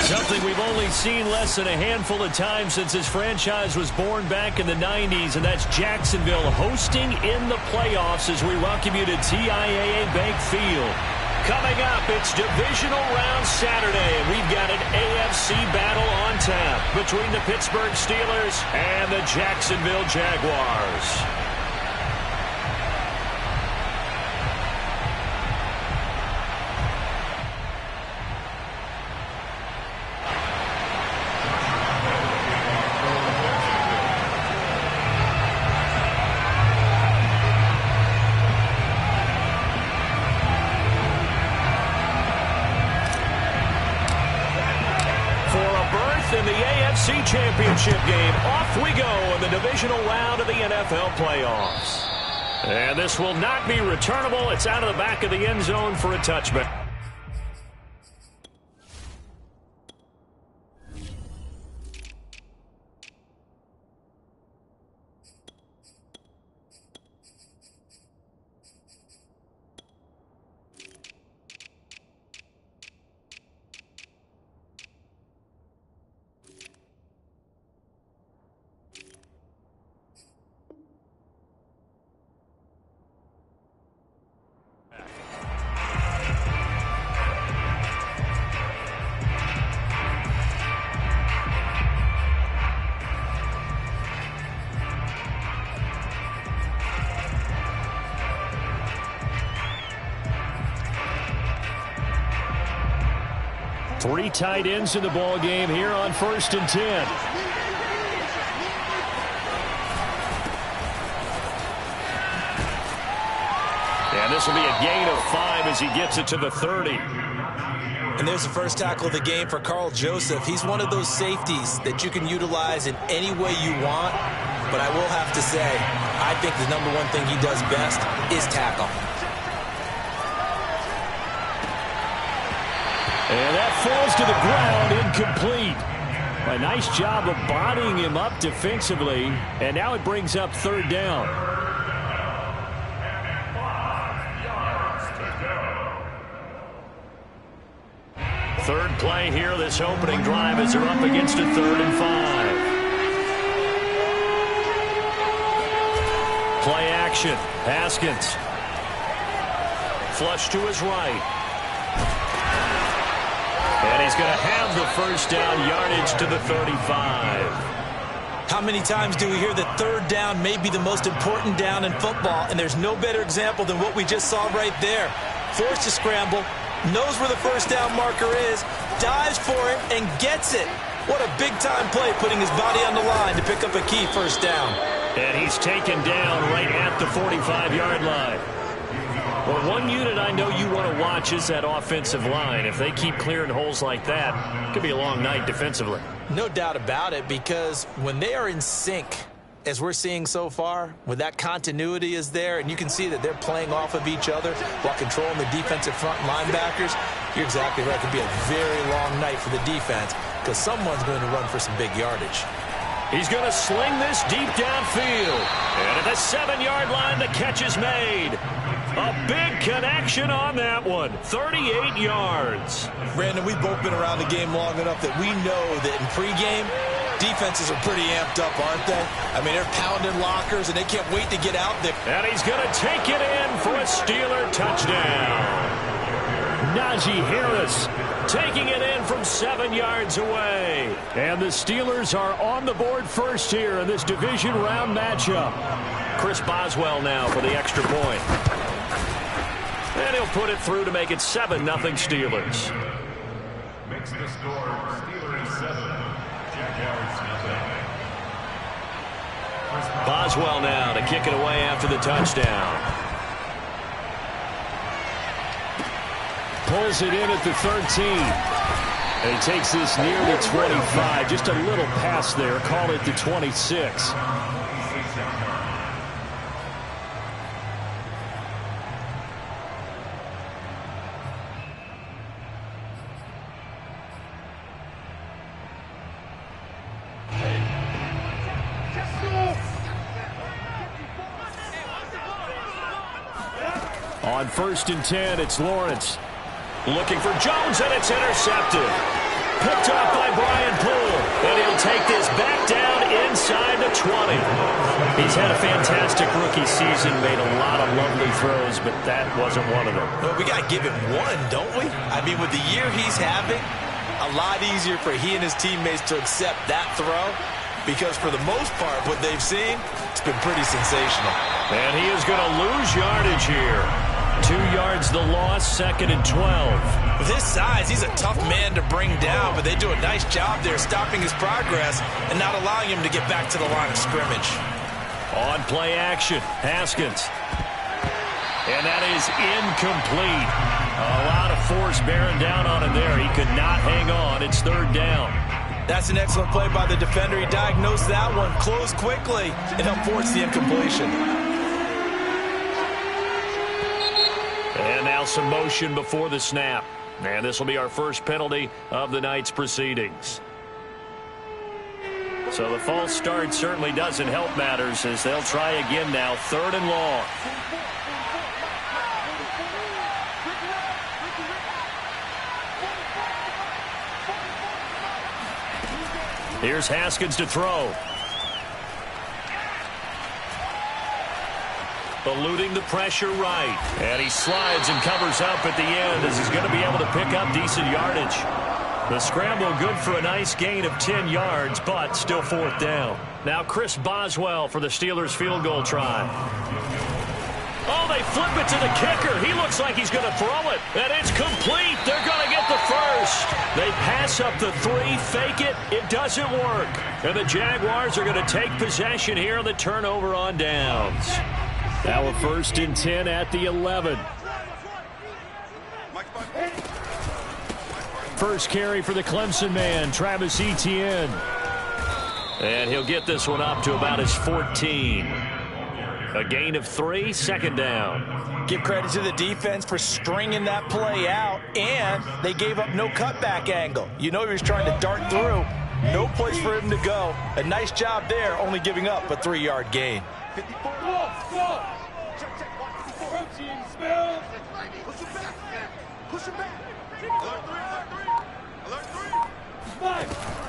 Something we've only seen less than a handful of times since this franchise was born back in the 90s, and that's Jacksonville hosting in the playoffs as we welcome you to TIAA Bank Field. Coming up, it's Divisional Round Saturday, and we've got an AFC battle on tap between the Pittsburgh Steelers and the Jacksonville Jaguars. In the AFC Championship game, off we go in the divisional round of the NFL playoffs. And this will not be returnable. It's out of the back of the end zone for a touchback. Three tight ends in the ball game here on 1st and 10. And this will be a gain of 5 as he gets it to the 30. And there's the first tackle of the game for Carl Joseph. He's one of those safeties that you can utilize in any way you want. But I will have to say, I think the number one thing he does best is tackle. And that falls to the ground, incomplete. A nice job of bodying him up defensively, and now it brings up 3rd down. Third play here, this opening drive as they're up against a 3rd and 5. Play action, Haskins. Flush to his right. And he's going to have the first down, yardage to the 35. How many times do we hear that 3rd down may be the most important down in football? And there's no better example than what we just saw right there. Forced to scramble, knows where the first down marker is, dives for it, and gets it. What a big-time play, putting his body on the line to pick up a key first down. And he's taken down right at the 45-yard line. Well, one unit I know you want to watch is that offensive line. If they keep clearing holes like that, it could be a long night defensively. No doubt about it, because when they are in sync, as we're seeing so far, when that continuity is there, and you can see that they're playing off of each other while controlling the defensive front linebackers, you're exactly right. It could be a very long night for the defense because someone's going to run for some big yardage. He's going to sling this deep downfield. And at the 7-yard line, the catch is made. A big connection on that one. 38 yards. Brandon, we've both been around the game long enough that we know that in pregame, defenses are pretty amped up, aren't they? I mean, they're pounding lockers, and they can't wait to get out there. And he's going to take it in for a Steeler touchdown. Najee Harris taking it in from 7 yards away. And the Steelers are on the board first here in this division round matchup. Chris Boswell now for the extra point. And he'll put it through to make it 7-0 Steelers. Makes the score Steelers 7, Jaguars 0. Boswell now to kick it away after the touchdown. Pulls it in at the 13. And he takes this near the 25. Just a little pass there. Call it the 26. On 1st and 10, it's Lawrence. Looking for Jones, and it's intercepted. Picked off by Brian Poole. And he'll take this back down inside the 20. He's had a fantastic rookie season, made a lot of lovely throws, but that wasn't one of them. Well, we got to give him one, don't we? I mean, with the year he's having, a lot easier for he and his teammates to accept that throw, because for the most part, what they've seen, it's been pretty sensational. And he is going to lose yardage here. 2 yards the loss, 2nd and 12. With his size, he's a tough man to bring down, but they do a nice job there stopping his progress and not allowing him to get back to the line of scrimmage. On play action, Haskins. And that is incomplete. A lot of force bearing down on him there. He could not hang on. It's 3rd down. That's an excellent play by the defender. He diagnosed that one, closed quickly, and helped force the incompletion. And now some motion before the snap. And this will be our first penalty of the night's proceedings. So the false start certainly doesn't help matters as they'll try again now. 3rd and long. Here's Haskins to throw. Eluding the pressure right. And he slides and covers up at the end as he's going to be able to pick up decent yardage. The scramble good for a nice gain of 10 yards, but still 4th down. Now Chris Boswell for the Steelers field goal try. Oh, they flip it to the kicker. He looks like he's going to throw it. And it's complete. They're going to get the first. They pass up the 3, fake it. It doesn't work. And the Jaguars are going to take possession here on the turnover on downs. Now a 1st and 10 at the 11. First carry for the Clemson man, Travis Etienne. And he'll get this one up to about his 14. A gain of 3, 2nd down. Give credit to the defense for stringing that play out, and they gave up no cutback angle. You know he was trying to dart through. No place for him to go. A nice job there, only giving up a 3-yard gain.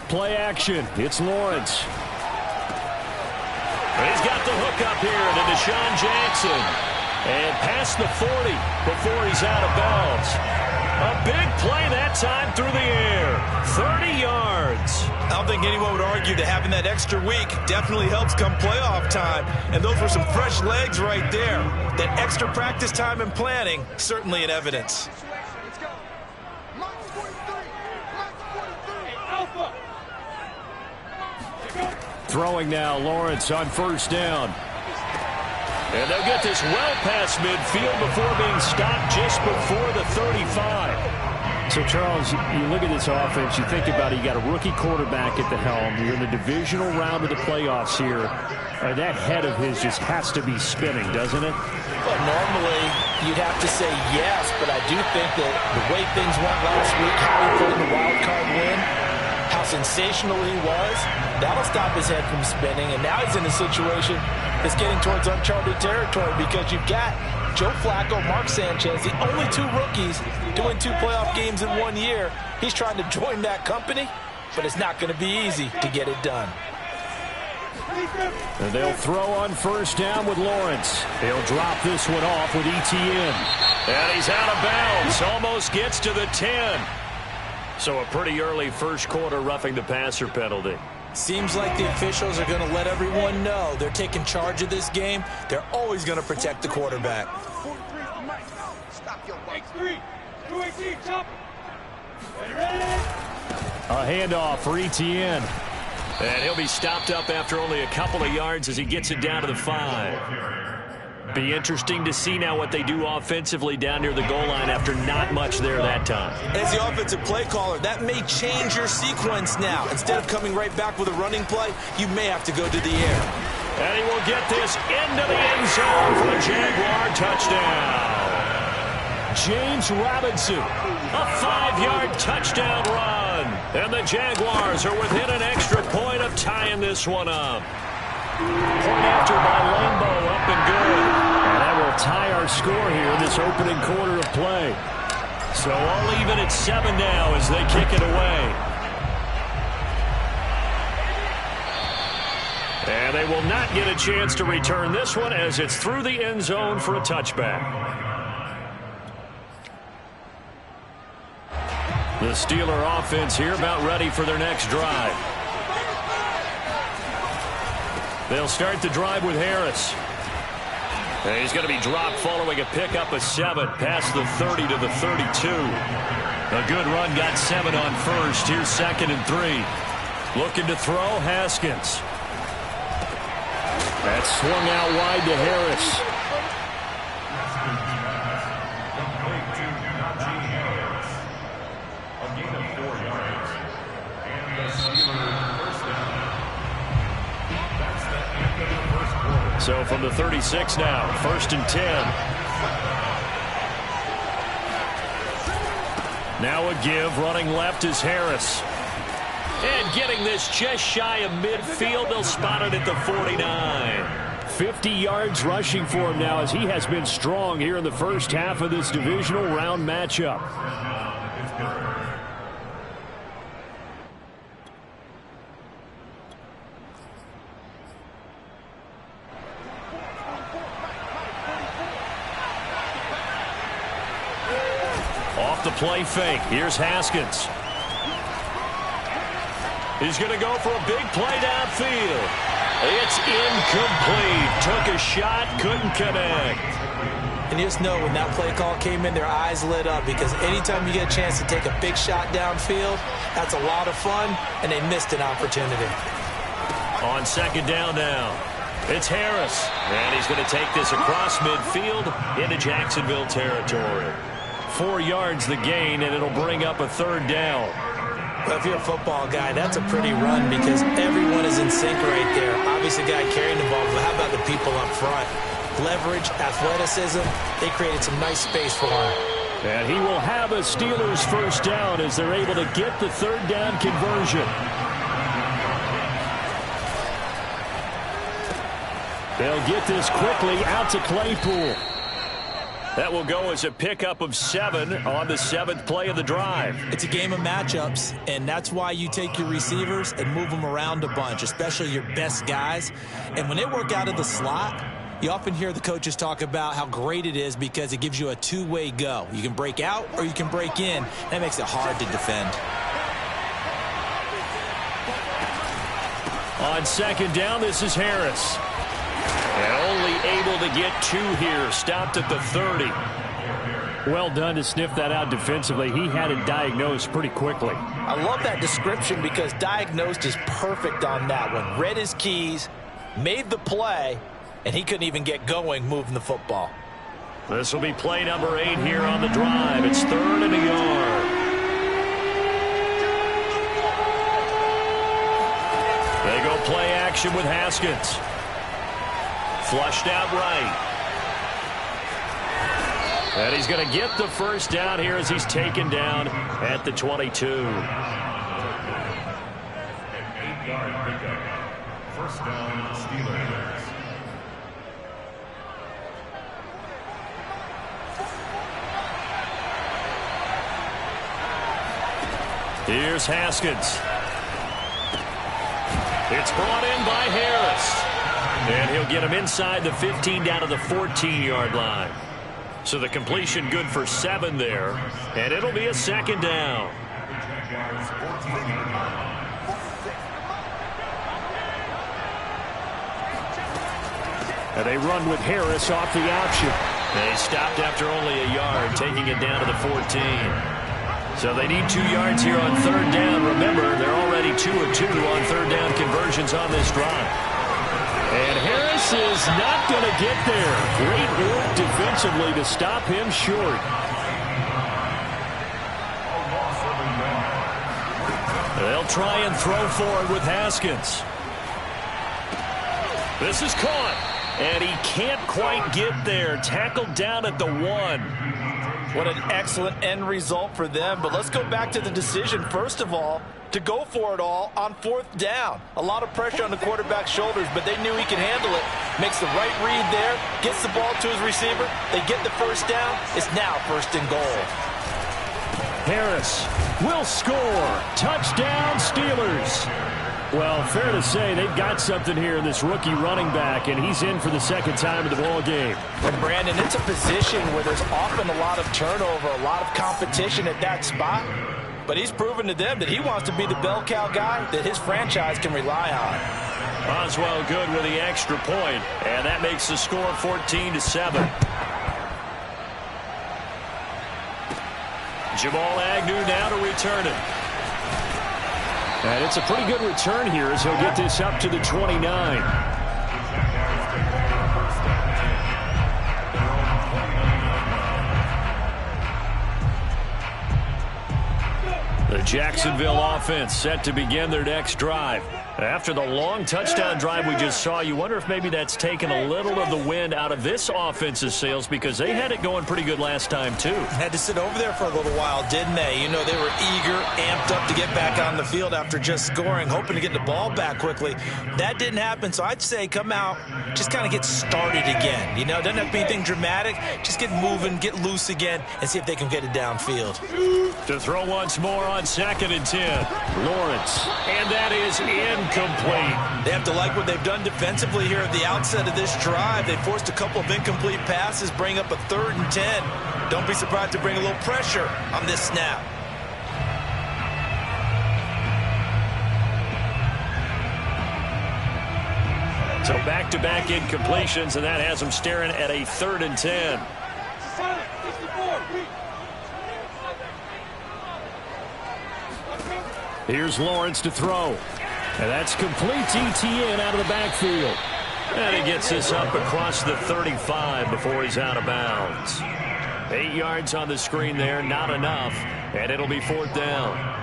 Play action. It's Lawrence. He's got the hook up here to Deshaun Jackson. And past the 40 before he's out of bounds. A big play that time through the air. 30 yards. I don't think anyone would argue that having that extra week definitely helps come playoff time. And those were some fresh legs right there. That extra practice time and planning, certainly in evidence. Throwing now, Lawrence on 1st down. And they'll get this well past midfield before being stopped just before the 35. So, Charles, you look at this offense, you think about it, you got a rookie quarterback at the helm. You're in the divisional round of the playoffs here. That head of his just has to be spinning, doesn't it? Well, normally you'd have to say yes, but I do think that the way things went last week, how he played in the wild card win, how sensational he was, that'll stop his head from spinning. And now he's in a situation that's getting towards uncharted territory because you've got Joe Flacco, Mark Sanchez, the only 2 rookies doing 2 playoff games in 1 year. He's trying to join that company, but it's not going to be easy to get it done. And they'll throw on 1st down with Lawrence. He'll drop this one off with Etienne. And he's out of bounds. Almost gets to the 10. So a pretty early first quarter roughing the passer penalty. Seems like the officials are going to let everyone know they're taking charge of this game. They're always going to protect the quarterback. A handoff for Etienne. And he'll be stopped up after only a couple of yards as he gets it down to the 5. Be interesting to see now what they do offensively down near the goal line after not much there that time. As the offensive play caller, that may change your sequence now. Instead of coming right back with a running play, you may have to go to the air. And he will get this into the end zone for the Jaguar touchdown. James Robinson, a 5-yard touchdown run. And the Jaguars are within an extra point of tying this one up. Point after by Lambeau, up and good. And that will tie our score here in this opening quarter of play. So all even at 7 now as they kick it away. will not get a chance to return this one as it's through the end zone for a touchback. The Steeler offense here about ready for their next drive. They'll start the drive with Harris. And he's going to be dropped following a pickup of 7 past the 30 to the 32. A good run got 7 on first. Here's 2nd and 3. Looking to throw, Haskins. That's swung out wide to Harris. So from the 36 now, 1st and 10. Now a give, running left is Harris. And getting this just shy of midfield, they'll spot it at the 49. 50 yards rushing for him now as he has been strong here in the first half of this divisional round matchup. Off the play fake. Here's Haskins. He's going to go for a big play downfield. It's incomplete. Took a shot, couldn't connect. And you just know when that play call came in, their eyes lit up because anytime you get a chance to take a big shot downfield, that's a lot of fun, and they missed an opportunity. On 2nd down now, it's Harris. And he's going to take this across midfield into Jacksonville territory. 4 yards the gain, and it'll bring up a 3rd down. Well, if you're a football guy, that's a pretty run because everyone is in sync right there. Obviously, the guy carrying the ball, but how about the people up front? Leverage, athleticism, they created some nice space for him. And he will have a Steelers 1st down as they're able to get the 3rd down conversion. They'll get this quickly out to Claypool. That will go as a pickup of 7 on the 7th play of the drive. It's a game of matchups, and that's why you take your receivers and move them around a bunch, especially your best guys. And when they work out of the slot, you often hear the coaches talk about how great it is because it gives you a two-way go. You can break out or you can break in. That makes it hard to defend. On 2nd down, this is Harris. And only able to get 2 here. Stopped at the 30. Well done to sniff that out defensively. He had it diagnosed pretty quickly. I love that description because diagnosed is perfect on that one. Read his keys, made the play, and he couldn't even get going moving the football. This will be play number 8 here on the drive. It's 3rd and a yard. They go play action with Haskins. Flushed out right. And he's going to get the 1st down here as he's taken down at the 22. An 8-yard pickup. 1st down, Steelers. Here's Haskins. It's brought in by Harris. And he'll get him inside the 15 down to the 14-yard line. So the completion good for 7 there. And it'll be a 2nd down. And they run with Harris off the option. They stopped after only a yard, taking it down to the 14. So they need 2 yards here on 3rd down. Remember, they're already 2 of 2 on 3rd down conversions on this drive. And Harris is not going to get there. Great work defensively to stop him short. They'll try and throw forward with Haskins. This is caught. And he can't quite get there. Tackled down at the 1. What an excellent end result for them. But let's go back to the decision, first of all, to go for it all on 4th down. A lot of pressure on the quarterback's shoulders, but they knew he could handle it. Makes the right read there, gets the ball to his receiver. They get the 1st down. It's now 1st and goal. Harris will score. Touchdown, Steelers. Well, fair to say they've got something here in this rookie running back, and he's in for the second time in the ball game. And Brandon, it's a position where there's often a lot of turnover, a lot of competition at that spot. But he's proven to them that he wants to be the bell cow guy that his franchise can rely on. Boswell good with the extra point, and that makes the score 14-7. Jamal Agnew now to return it. And it's a pretty good return here as he'll get this up to the 29. The Jacksonville offense set to begin their next drive. After the long touchdown drive we just saw, you wonder if maybe that's taken a little of the wind out of this offense's sails because they had it going pretty good last time, too. Had to sit over there for a little while, didn't they? You know, they were eager, amped up to get back on the field after just scoring, hoping to get the ball back quickly. That didn't happen, so I'd say come out, just kind of get started again. You know, doesn't have to be anything dramatic. Just get moving, get loose again, and see if they can get it downfield. To throw once more on 2nd and 10. Lawrence. And that is incomplete. They have to like what they've done defensively here at the outset of this drive. They forced a couple of incomplete passes, bring up a 3rd and 10. Don't be surprised to bring a little pressure on this snap. So back-to-back incompletions, and that has them staring at a 3rd and 10. Here's Lawrence to throw. And that's complete ETN out of the backfield. And he gets this up across the 35 before he's out of bounds. 8 yards on the screen there, not enough. And it'll be 4th down.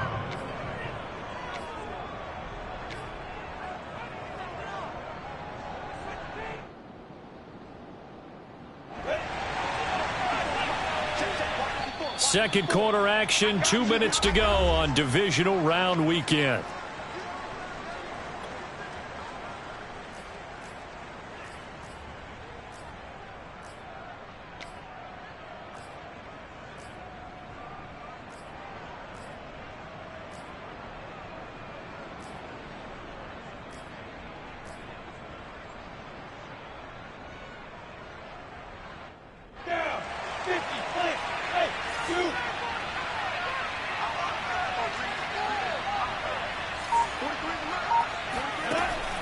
Second quarter action, 2 minutes to go on divisional round weekend.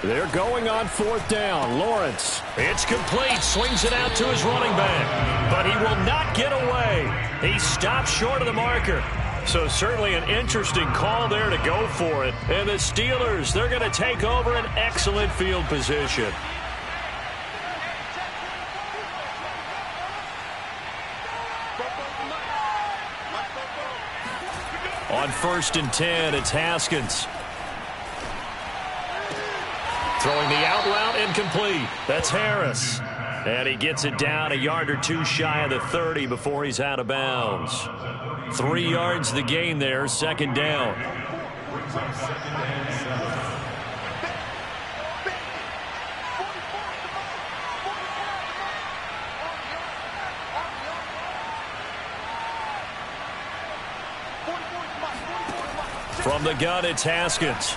They're going on 4th down. Lawrence. It's complete. Swings it out to his running back. But he will not get away. He stopped short of the marker. So certainly an interesting call there to go for it. And the Steelers, they're going to take over an excellent field position. On 1st and 10, it's Haskins. Throwing the out route incomplete. That's Harris. And he gets it down a yard or two shy of the 30 before he's out of bounds. 3 yards the gain there, 2nd down. From the gun, it's Haskins.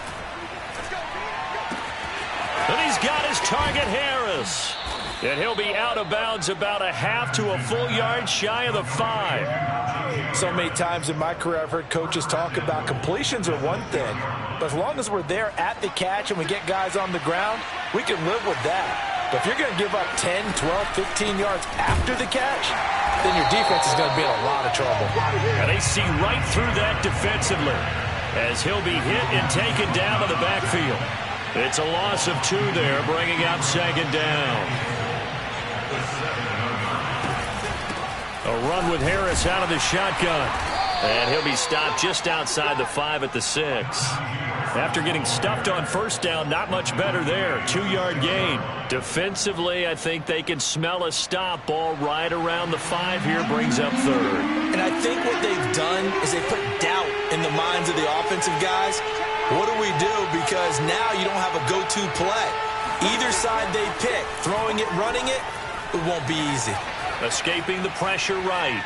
And he's got his target, Harris. And he'll be out of bounds about a half to a full yard shy of the 5. So many times in my career I've heard coaches talk about completions are one thing, but as long as we're there at the catch and we get guys on the ground, we can live with that. But if you're going to give up 10, 12, 15 yards after the catch, then your defense is going to be in a lot of trouble. And they see right through that defensively as he'll be hit and taken down in the backfield. It's a loss of 2 there, bringing up 2nd down. A run with Harris out of the shotgun. And he'll be stopped just outside the 5 at the 6. After getting stuffed on 1st down, not much better there. 2-yard gain. Defensively, I think they can smell a stop. Ball right around the 5 here, brings up 3rd. And I think what they've done is they put doubt in the minds of the offensive guys. What do we do? Because now you don't have a go-to play. Either side they pick, throwing it, running it, it won't be easy. Escaping the pressure right.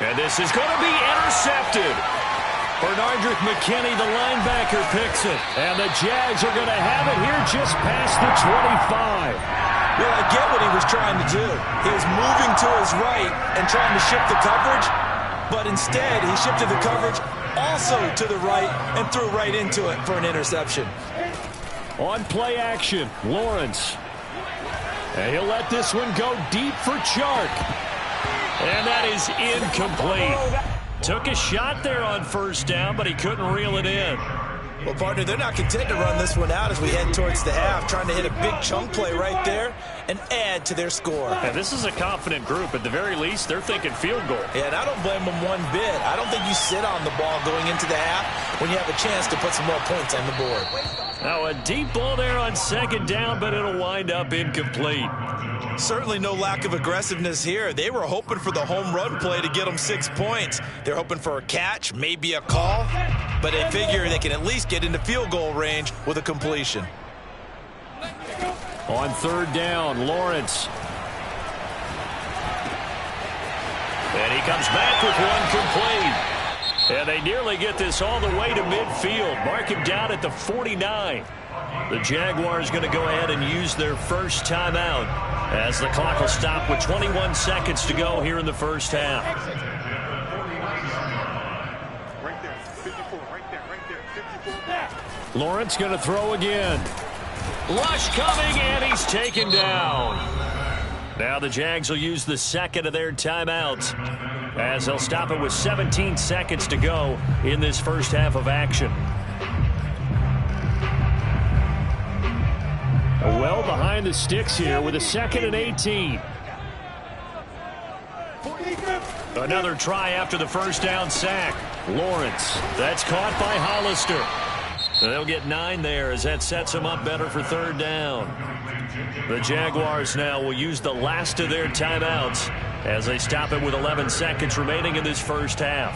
And this is going to be intercepted. Bernardrick McKinney, the linebacker, picks it. And the Jags are going to have it here just past the 25. Well, I get what he was trying to do. He was moving to his right and trying to shift the coverage, but instead he shifted the coverage also to the right and threw right into it for an interception. On play action, Lawrence. And he'll let this one go deep for Chark. And that is incomplete. Took a shot there on first down, but he couldn't reel it in. Well, partner, they're not content to run this one out as we head towards the half, trying to hit a big chunk play right there and add to their score. And this is a confident group. At the very least, they're thinking field goal. Yeah, and I don't blame them one bit. I don't think you sit on the ball going into the half when you have a chance to put some more points on the board. Now a deep ball there on second down, but it'll wind up incomplete. Certainly no lack of aggressiveness here. They were hoping for the home run play to get them 6 points. They're hoping for a catch, maybe a call, but they figure they can at least get into field goal range with a completion. On third down, Lawrence. And he comes back with one complete. And they nearly get this all the way to midfield. Mark him down at the 49. The Jaguars going to go ahead and use their first timeout as the clock will stop with 21 seconds to go here in the first half. Right there, 54, right there, 54. Lawrence going to throw again. Lush coming, and he's taken down. Now the Jags will use the second of their timeouts as they'll stop it with 17 seconds to go in this first half of action. Well behind the sticks here with a 2nd and 18. Another try after the first down sack. Lawrence, that's caught by Hollister. They'll get 9 there as that sets them up better for third down. The Jaguars now will use the last of their timeouts as they stop it with 11 seconds remaining in this first half.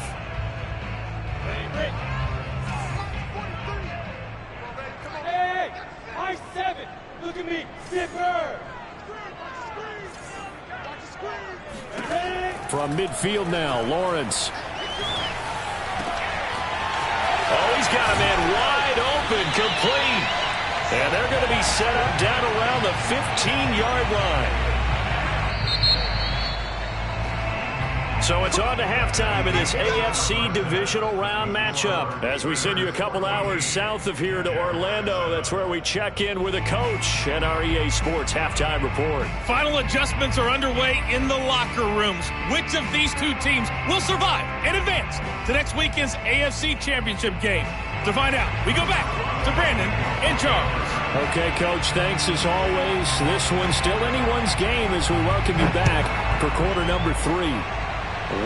Hey, I-7, look at me, zipper. From midfield now, Lawrence. Oh, he's got a man wide open, complete. And they're going to be set up down around the 15-yard line. So it's on to halftime in this AFC divisional round matchup. As we send you a couple hours south of here to Orlando, that's where we check in with a coach and our EA Sports halftime report. Final adjustments are underway in the locker rooms. Which of these two teams will survive and advance to next weekend's AFC Championship game? To find out, we go back to Brandon and Charles. Okay, Coach, thanks as always. This one's still anyone's game as we welcome you back for quarter number 3.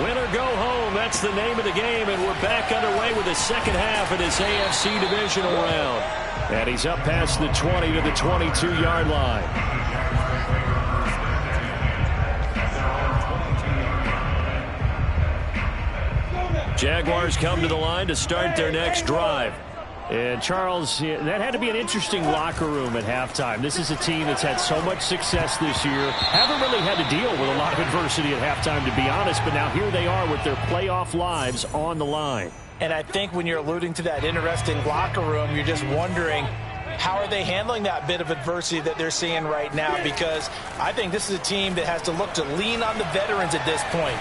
Win or go home, that's the name of the game, and we're back underway with the second half of this AFC divisional round. And he's up past the 20 to the 22-yard line. Jaguars come to the line to start their next drive. And, Charles, that had to be an interesting locker room at halftime. This is a team that's had so much success this year. Haven't really had to deal with a lot of adversity at halftime, to be honest. But now here they are with their playoff lives on the line. And I think when you're alluding to that interesting locker room, you're just wondering, how are they handling that bit of adversity that they're seeing right now? Because I think this is a team that has to look to lean on the veterans at this point.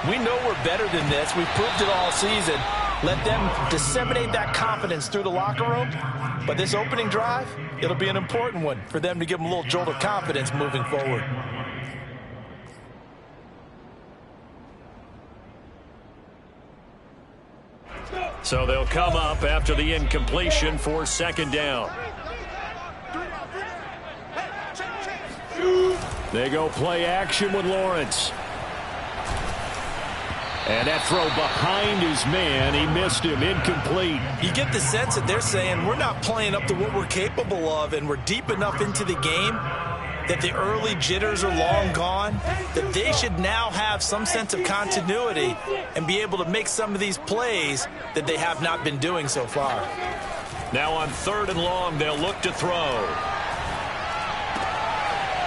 We know we're better than this. We've proved it all season. Let them disseminate that confidence through the locker room. But this opening drive, it'll be an important one for them to give them a little jolt of confidence moving forward. So they'll come up after the incompletion for second down. They go play action with Lawrence. And that throw behind his man, he missed him, incomplete. You get the sense that they're saying we're not playing up to what we're capable of, and we're deep enough into the game that the early jitters are long gone, that they should now have some sense of continuity and be able to make some of these plays that they have not been doing so far. Now on third and long, they'll look to throw.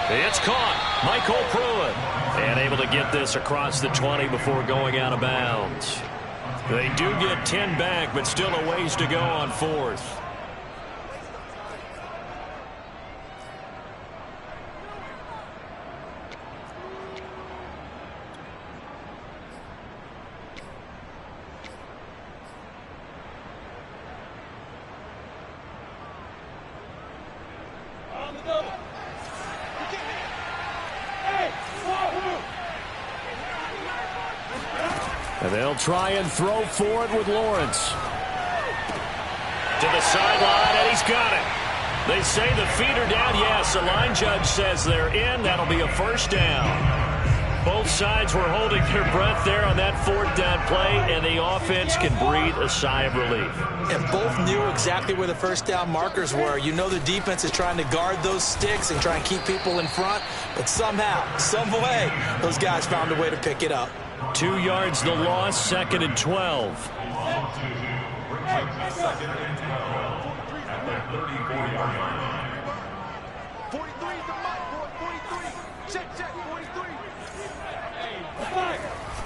It's caught. Michael Pruitt. And able to get this across the 20 before going out of bounds. They do get 10 back, but still a ways to go on 4th. And they'll try and throw for it with Lawrence. To the sideline, and he's got it. They say the feet are down. Yes, the line judge says they're in. That'll be a first down. Both sides were holding their breath there on that 4th down play, and the offense can breathe a sigh of relief. And both knew exactly where the first down markers were. You know the defense is trying to guard those sticks and try and keep people in front, but somehow, some way, those guys found a way to pick it up. 2 yards the loss, 2nd and 12. Second and 12 at the 34-yard line. 43 is the mic, boy. 43. Check,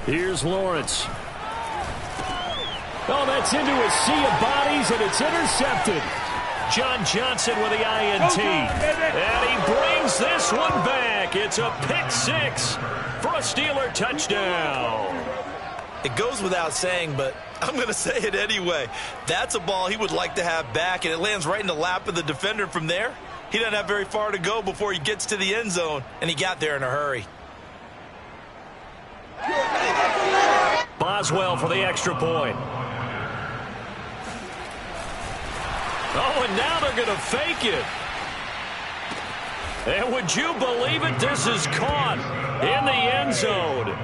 43. Here's Lawrence. Oh, that's into a sea of bodies, and it's intercepted. John Johnson with the INT. And he brings this one back. It's a pick 6 for a Steeler touchdown. It goes without saying, but I'm going to say it anyway. That's a ball he would like to have back, and it lands right in the lap of the defender. From there, he doesn't have very far to go before he gets to the end zone, and he got there in a hurry. Boswell for the extra point. Oh, and now they're going to fake it. And would you believe it? This is caught in the end zone.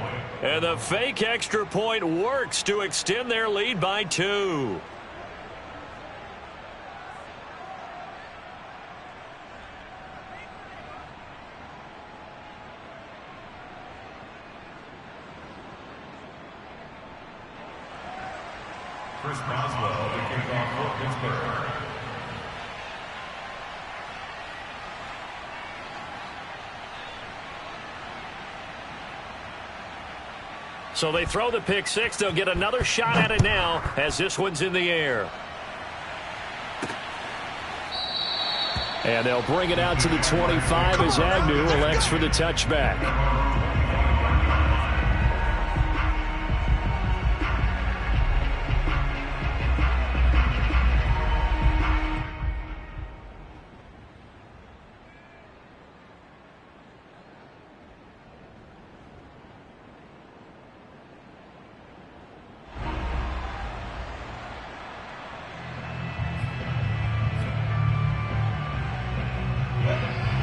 And the fake extra point works to extend their lead by 2. Chris Boswell to kick off for Pittsburgh. So they throw the pick 6. They'll get another shot at it now as this one's in the air. And they'll bring it out to the 25 as Agnew elects for the touchback.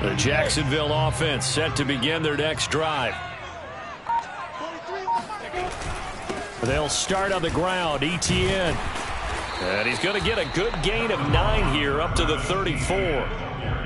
The Jacksonville offense set to begin their next drive. They'll start on the ground. Etienne. And he's going to get a good gain of 9 here up to the 34.